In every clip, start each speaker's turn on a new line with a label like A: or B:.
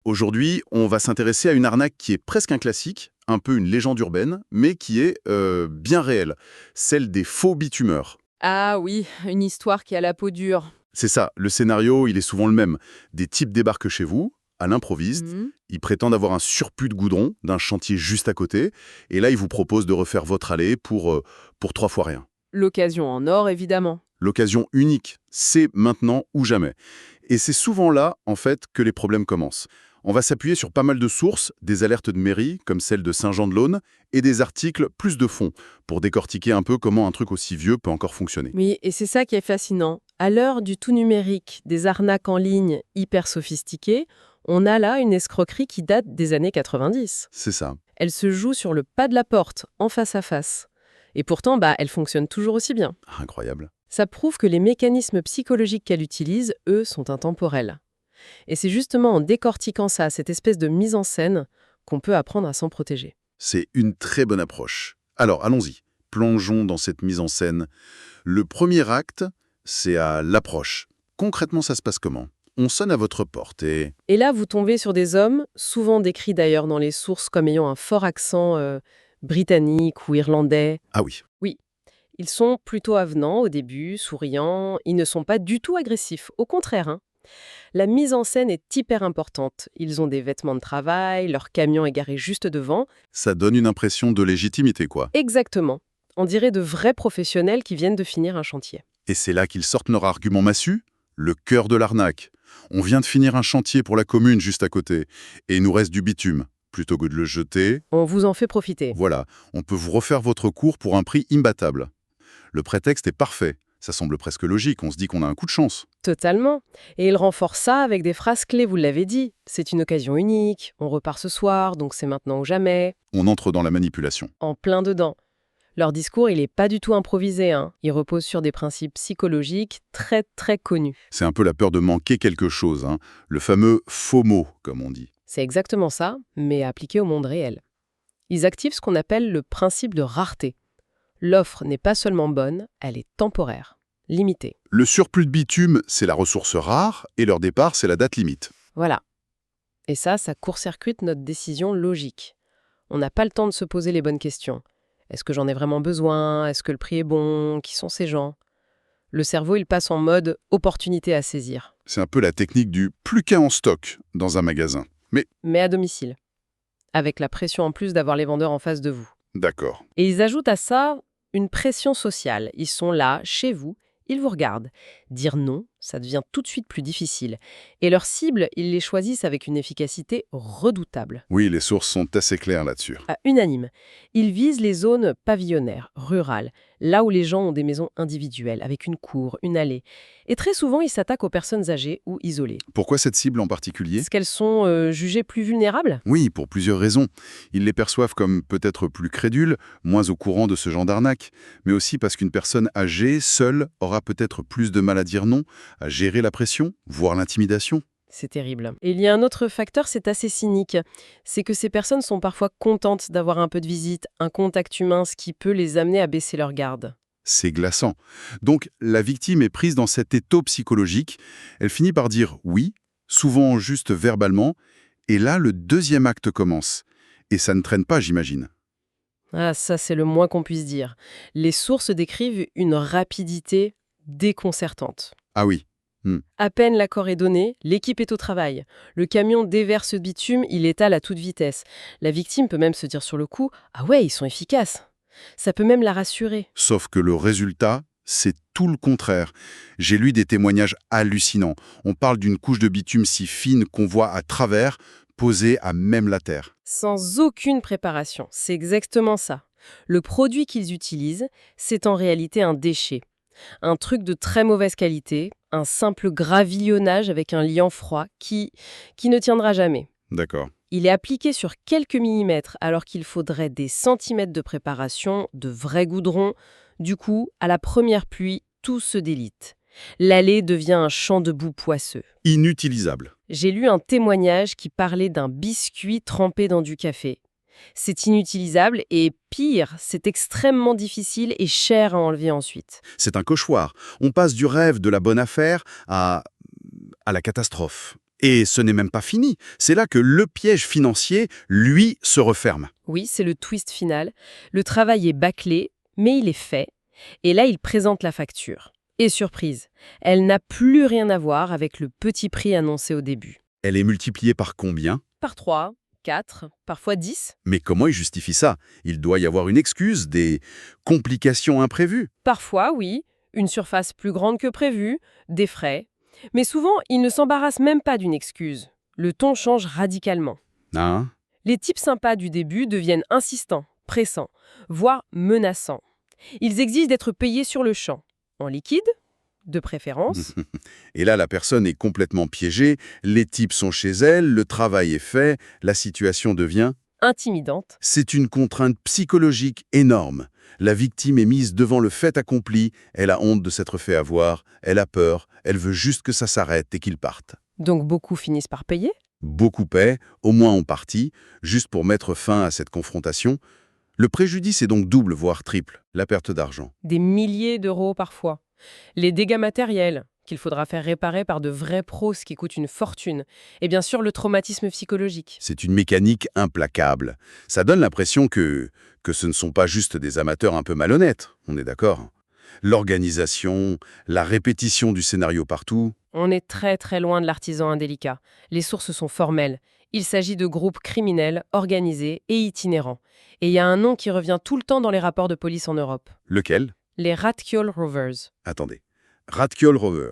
A: Aujourd'hui, on va s'intéresser à une arnaque qui est presque un classique, un peu une légende urbaine, mais qui est bien réelle, celle des faux bitumeurs.
B: Ah oui, une histoire qui a la peau dure.
A: C'est ça, le scénario, il est souvent le même. Des types débarquent chez vous, à l'improviste,
B: Mhm.
A: ils prétendent avoir un surplus de goudron d'un chantier juste à côté, et là, ils vous proposent de refaire votre allée pour 3 fois rien.
B: L'occasion en or, évidemment.
A: L'occasion unique, c'est maintenant ou jamais. Et c'est souvent là, en fait, que les problèmes commencent. On va s'appuyer sur pas mal de sources, des alertes de mairie, comme celle de Saint-Jean-de-Laune, et des articles plus de fond, pour décortiquer un peu comment un truc aussi vieux peut encore fonctionner.
B: Oui, et c'est ça qui est fascinant. À l'heure du tout numérique, des arnaques en ligne hyper sophistiquées, on a là une escroquerie qui date des années 90.
A: C'est ça.
B: Elle se joue sur le pas de la porte, en face à face. Et pourtant, elle fonctionne toujours aussi bien.
A: Incroyable.
B: Ça prouve que les mécanismes psychologiques qu'elle utilise, eux, sont intemporels. Et c'est justement en décortiquant ça, cette espèce de mise en scène, qu'on peut apprendre à s'en protéger.
A: C'est une très bonne approche. Alors, allons-y. Plongeons dans cette mise en scène. Le premier acte, c'est à l'approche. Concrètement, ça se passe comment? On sonne à votre porte et...
B: Et là, vous tombez sur des hommes, souvent décrits d'ailleurs dans les sources comme ayant un fort accent britannique ou irlandais.
A: Ah oui,
B: Oui, ils sont plutôt avenants au début, souriants, ils ne sont pas du tout agressifs, au contraire, hein. La mise en scène est hyper importante. Ils ont des vêtements de travail, leur camion est garé juste devant.
A: ça donne une impression de légitimité, quoi.
B: Exactement. On dirait de vrais professionnels qui viennent de finir un chantier.
A: Et c'est là qu'ils sortent leur argument massu, le cœur de l'arnaque. On vient de finir un chantier pour la commune juste à côté, et il nous reste du bitume. Plutôt que de le jeter,
B: On vous en fait profiter.
A: voilà, on peut vous refaire votre cours pour un prix imbattable. Le prétexte est parfait. Ça semble presque logique, on se dit qu'on a un coup de chance.
B: Totalement. Et ils renforcent ça avec des phrases clés, vous l'avez dit. C'est une occasion unique, on repart ce soir, donc c'est maintenant ou jamais.
A: On entre dans la manipulation.
B: En plein dedans. Leur discours, il n'est pas du tout improvisé, hein. Il repose sur des principes psychologiques très très connus.
A: C'est un peu la peur de manquer quelque chose, hein. Le fameux FOMO, comme on dit.
B: C'est exactement ça, mais appliqué au monde réel. Ils activent ce qu'on appelle le principe de rareté. L'offre n'est pas seulement bonne, elle est temporaire, limitée.
A: Le surplus de bitume, c'est la ressource rare, et leur départ, c'est la date limite.
B: Voilà. Et ça court-circuite notre décision logique. On n'a pas le temps de se poser les bonnes questions. Est-ce que j'en ai vraiment besoin? Est-ce que le prix est bon? Qui sont ces gens? Le cerveau, il passe en mode opportunité à saisir.
A: C'est un peu la technique du plus qu'un en stock dans un magasin.
B: Mais à domicile. Avec la pression en plus d'avoir les vendeurs en face de vous.
A: D'accord.
B: Et ils ajoutent à ça une pression sociale. Ils sont là, chez vous, ils vous regardent. Dire non, ça devient tout de suite plus difficile. Et leur cible, ils les choisissent avec une efficacité redoutable.
A: Oui, les sources sont assez claires là-dessus.
B: Unanime. Ils visent les zones pavillonnaires, rurales, là où les gens ont des maisons individuelles, avec une cour, une allée. Et très souvent, ils s'attaquent aux personnes âgées ou isolées.
A: Pourquoi cette cible en particulier?
B: Est-ce qu'elles sont jugées plus vulnérables?
A: Oui, pour plusieurs raisons. Ils les perçoivent comme peut-être plus crédules, moins au courant de ce genre d'arnaque, mais aussi parce qu'une personne âgée, seule, aura peut-être plus de mal à dire non, à gérer la pression, voire l'intimidation.
B: C'est terrible. Et il y a un autre facteur, c'est assez cynique. C'est que ces personnes sont parfois contentes d'avoir un peu de visite, un contact humain, ce qui peut les amener à baisser leur garde.
A: C'est glaçant. Donc, la victime est prise dans cet étau psychologique. Elle finit par dire oui, souvent juste verbalement, et là, le deuxième acte commence. Et ça ne traîne pas, j'imagine.
B: Ah, ça, c'est le moins qu'on puisse dire. Les sources décrivent une rapidité déconcertante.
A: Ah oui.
B: À peine l'accord est donné, l'équipe est au travail. Le camion déverse le bitume, il étale à toute vitesse. La victime peut même se dire sur le coup « Ah ouais, ils sont efficaces !» Ça peut même la rassurer.
A: Sauf que le résultat, c'est tout le contraire. J'ai lu des témoignages hallucinants. On parle d'une couche de bitume si fine qu'on voit à travers, posée à même la terre.
B: Sans aucune préparation, c'est exactement ça. Le produit qu'ils utilisent, c'est en réalité un déchet. Un truc de très mauvaise qualité, un simple gravillonnage avec un liant froid qui ne tiendra jamais.
A: D'accord.
B: Il est appliqué sur quelques millimètres alors qu'il faudrait des centimètres de préparation, de vrai goudron. Du coup, à la première pluie, tout se délite. L'allée devient un champ de boue poisseux.
A: Inutilisable.
B: J'ai lu un témoignage qui parlait d'un biscuit trempé dans du café. C'est inutilisable et pire, c'est extrêmement difficile et cher à enlever ensuite.
A: C'est un cauchemar. On passe du rêve de la bonne affaire à la catastrophe. Et ce n'est même pas fini. C'est là que le piège financier, lui, se referme.
B: Oui, c'est le twist final. Le travail est bâclé, mais il est fait. Et là, il présente la facture. Et surprise, elle n'a plus rien à voir avec le petit prix annoncé au début.
A: Elle est multipliée par combien?
B: Par 3, 4, parfois 10.
A: Mais comment il justifie ça? Il doit y avoir une excuse, des complications imprévues.
B: Parfois, oui, une surface plus grande que prévu, des frais. Mais souvent, il ne s'embarrasse même pas d'une excuse. Le ton change radicalement.
A: Hein?
B: Les types sympas du début deviennent insistants, pressants, voire menaçants. Ils exigent d'être payés sur le champ, en liquide, de préférence.
A: Et là, la personne est complètement piégée, les types sont chez elle, le travail est fait, la situation devient...
B: Intimidante.
A: C'est une contrainte psychologique énorme. La victime est mise devant le fait accompli, elle a honte de s'être fait avoir, elle a peur, elle veut juste que ça s'arrête et qu'il parte.
B: Donc beaucoup finissent par payer.
A: Beaucoup paient, au moins en partie, juste pour mettre fin à cette confrontation. Le préjudice est donc double, voire triple, la perte d'argent.
B: Des milliers d'euros parfois. Les dégâts matériels, qu'il faudra faire réparer par de vrais pros, ce qui coûte une fortune. Et bien sûr, le traumatisme psychologique.
A: C'est une mécanique implacable. Ça donne l'impression que ce ne sont pas juste des amateurs un peu malhonnêtes, on est d'accord. L'organisation, la répétition du scénario partout,
B: On est très très loin de l'artisan indélicat. Les sources sont formelles. Il s'agit de groupes criminels, organisés et itinérants. Et il y a un nom qui revient tout le temps dans les rapports de police en Europe.
A: lequel?
B: Les Rathkjol Rovers.
A: Attendez. Rathkjol Rover.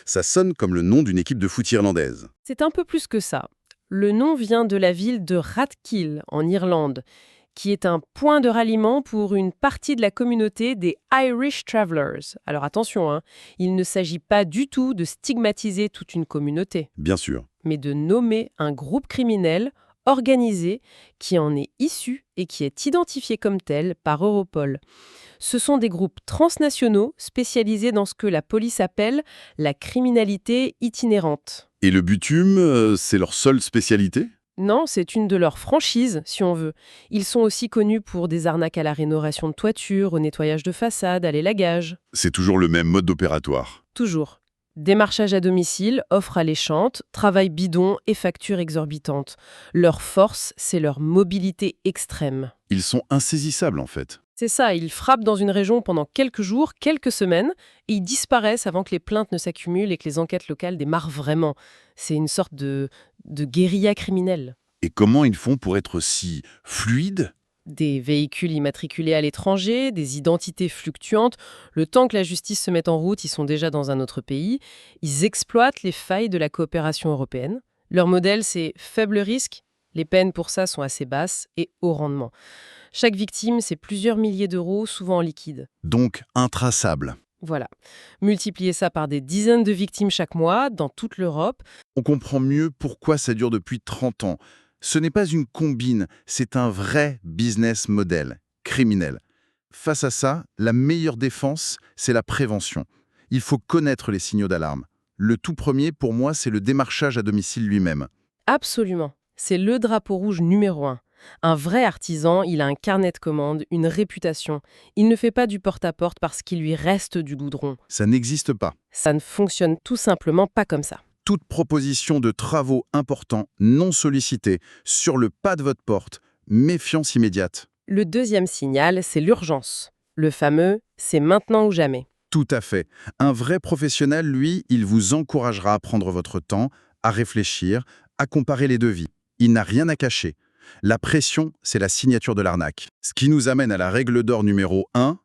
A: Ça sonne comme le nom d'une équipe de foot irlandaise.
B: C'est un peu plus que ça. Le nom vient de la ville de Rathkill, en Irlande, qui est un point de ralliement pour une partie de la communauté des Irish Travellers. Alors attention, hein, il ne s'agit pas du tout de stigmatiser toute une communauté,
A: Bien sûr.
B: mais de nommer un groupe criminel organisé qui en est issu et qui est identifié comme tel par Europol. Ce sont des groupes transnationaux spécialisés dans ce que la police appelle la criminalité itinérante.
A: Et le bitume, c'est leur seule spécialité?
B: Non, c'est une de leurs franchises, si on veut. Ils sont aussi connus pour des arnaques à la rénovation de toiture, au nettoyage de façade, à l'élagage.
A: C'est toujours le même mode opératoire.
B: Toujours. Démarchage à domicile, offres alléchantes, travail bidon et factures exorbitantes. Leur force, c'est leur mobilité extrême.
A: Ils sont insaisissables en fait.
B: C'est ça, ils frappent dans une région pendant quelques jours, quelques semaines, et ils disparaissent avant que les plaintes ne s'accumulent et que les enquêtes locales démarrent vraiment. C'est une sorte de guérilla criminelle.
A: Et comment ils font pour être si fluides?
B: Des véhicules immatriculés à l'étranger, des identités fluctuantes. Le temps que la justice se mette en route, ils sont déjà dans un autre pays. Ils exploitent les failles de la coopération européenne. Leur modèle, c'est faible risque. Les peines pour ça sont assez basses et haut rendement. Chaque victime, c'est plusieurs milliers d'euros, souvent en liquide.
A: Donc intraçables.
B: Voilà. Multipliez ça par des dizaines de victimes chaque mois, dans toute l'Europe.
A: On comprend mieux pourquoi ça dure depuis 30 ans. Ce n'est pas une combine, c'est un vrai business model, criminel. Face à ça, la meilleure défense, c'est la prévention. Il faut connaître les signaux d'alarme. Le tout premier, pour moi, c'est le démarchage à domicile lui-même.
B: Absolument. C'est le drapeau rouge numéro 1. Un vrai artisan, il a un carnet de commandes, une réputation. Il ne fait pas du porte-à-porte parce qu'il lui reste du goudron.
A: Ça n'existe pas.
B: Ça ne fonctionne tout simplement pas comme ça.
A: Toute proposition de travaux importants, non sollicités, sur le pas de votre porte, méfiance immédiate.
B: Le deuxième signal, c'est l'urgence. Le fameux « c'est maintenant ou jamais ».
A: Tout à fait. Un vrai professionnel, lui, il vous encouragera à prendre votre temps, à réfléchir, à comparer les devis. Il n'a rien à cacher. La pression, c'est la signature de l'arnaque. Ce qui nous amène à la règle d'or numéro 1,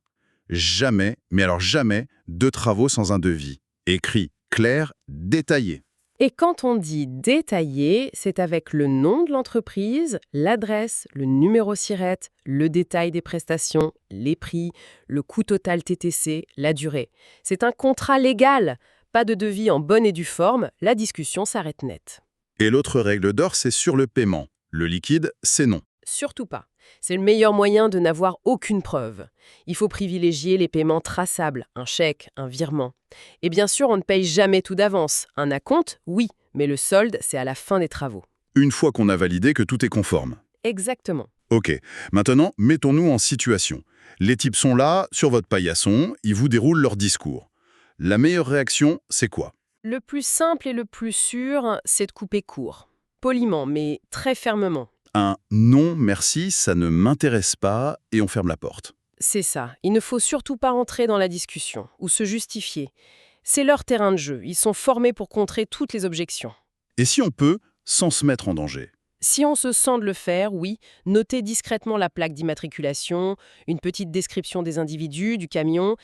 A: jamais, mais alors jamais, de travaux sans un devis. Écrit, clair, détaillé.
B: Et quand on dit détaillé, c'est avec le nom de l'entreprise, l'adresse, le numéro SIRET, le détail des prestations, les prix, le coût total TTC, la durée. C'est un contrat légal. Pas de devis en bonne et due forme, la discussion s'arrête net.
A: Et l'autre règle d'or, c'est sur le paiement. Le liquide, c'est non.
B: Surtout pas. C'est le meilleur moyen de n'avoir aucune preuve. Il faut privilégier les paiements traçables, un chèque, un virement. Et bien sûr, on ne paye jamais tout d'avance. Un acompte, oui, mais le solde, c'est à la fin des travaux.
A: Une fois qu'on a validé que tout est conforme.
B: Exactement.
A: Ok, maintenant, mettons-nous en situation. Les types sont là, sur votre paillasson, ils vous déroulent leur discours. La meilleure réaction, c'est quoi?
B: Le plus simple et le plus sûr, c'est de couper court. Poliment, mais très fermement.
A: Un non, merci, ça ne m'intéresse pas, et on ferme la porte.
B: C'est ça. Il ne faut surtout pas entrer dans la discussion ou se justifier. C'est leur terrain de jeu. Ils sont formés pour contrer toutes les objections.
A: Et si on peut, sans se mettre en danger.
B: Si on se sent de le faire, oui, notez discrètement la plaque d'immatriculation, une petite description des individus, du camion,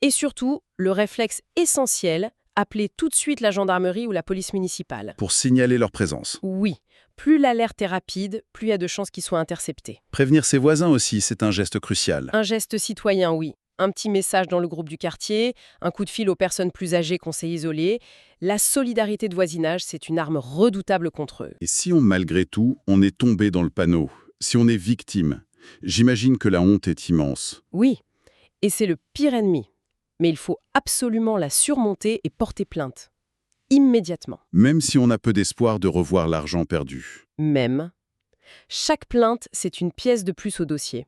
B: et surtout, le réflexe essentiel, appelez tout de suite la gendarmerie ou la police municipale.
A: Pour signaler leur présence.
B: Oui, plus l'alerte est rapide, plus il y a de chances qu'il soit intercepté.
A: Prévenir ses voisins aussi, c'est un geste crucial.
B: Un geste citoyen, oui. Un petit message dans le groupe du quartier, un coup de fil aux personnes plus âgées qu'on sait isoler. La solidarité de voisinage, c'est une arme redoutable contre eux.
A: Et si malgré tout, on est tombé dans le panneau, si on est victime, j'imagine que la honte est immense.
B: Oui, et c'est le pire ennemi. Mais il faut absolument la surmonter et porter plainte. Immédiatement.
A: Même si on a peu d'espoir de revoir l'argent perdu.
B: Même. Chaque plainte, c'est une pièce de plus au dossier.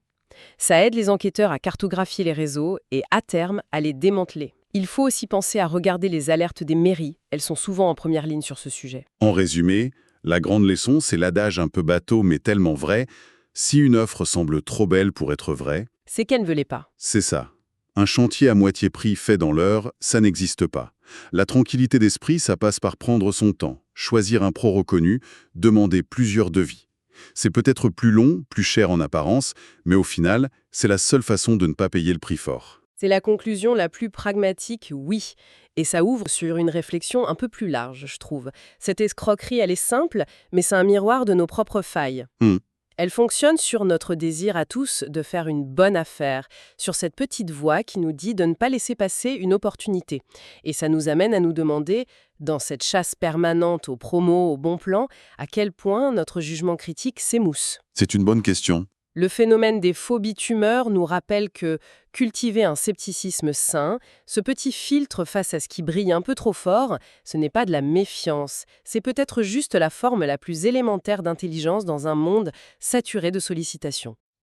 B: Ça aide les enquêteurs à cartographier les réseaux et, à terme, à les démanteler. Il faut aussi penser à regarder les alertes des mairies. Elles sont souvent en première ligne sur ce sujet.
A: En résumé, la grande leçon, c'est l'adage un peu bateau mais tellement vrai. Si une offre semble trop belle pour être vraie,
B: C'est qu'elle ne veut pas.
A: c'est ça. Un chantier à moitié prix fait dans l'heure, ça n'existe pas. La tranquillité d'esprit, ça passe par prendre son temps, choisir un pro reconnu, demander plusieurs devis. C'est peut-être plus long, plus cher en apparence, mais au final, c'est la seule façon de ne pas payer le prix fort.
B: C'est la conclusion la plus pragmatique, oui. Et ça ouvre sur une réflexion un peu plus large, je trouve. Cette escroquerie, elle est simple, mais c'est un miroir de nos propres failles.
A: Hmm.
B: Elle fonctionne sur notre désir à tous de faire une bonne affaire, sur cette petite voix qui nous dit de ne pas laisser passer une opportunité. Et ça nous amène à nous demander, dans cette chasse permanente aux promos, aux bons plans, à quel point notre jugement critique s'émousse.
A: C'est une bonne question.
B: Le phénomène des faux bitumeurs nous rappelle que cultiver un scepticisme sain, ce petit filtre face à ce qui brille un peu trop fort, ce n'est pas de la méfiance, c'est peut-être juste la forme la plus élémentaire d'intelligence dans un monde saturé de sollicitations.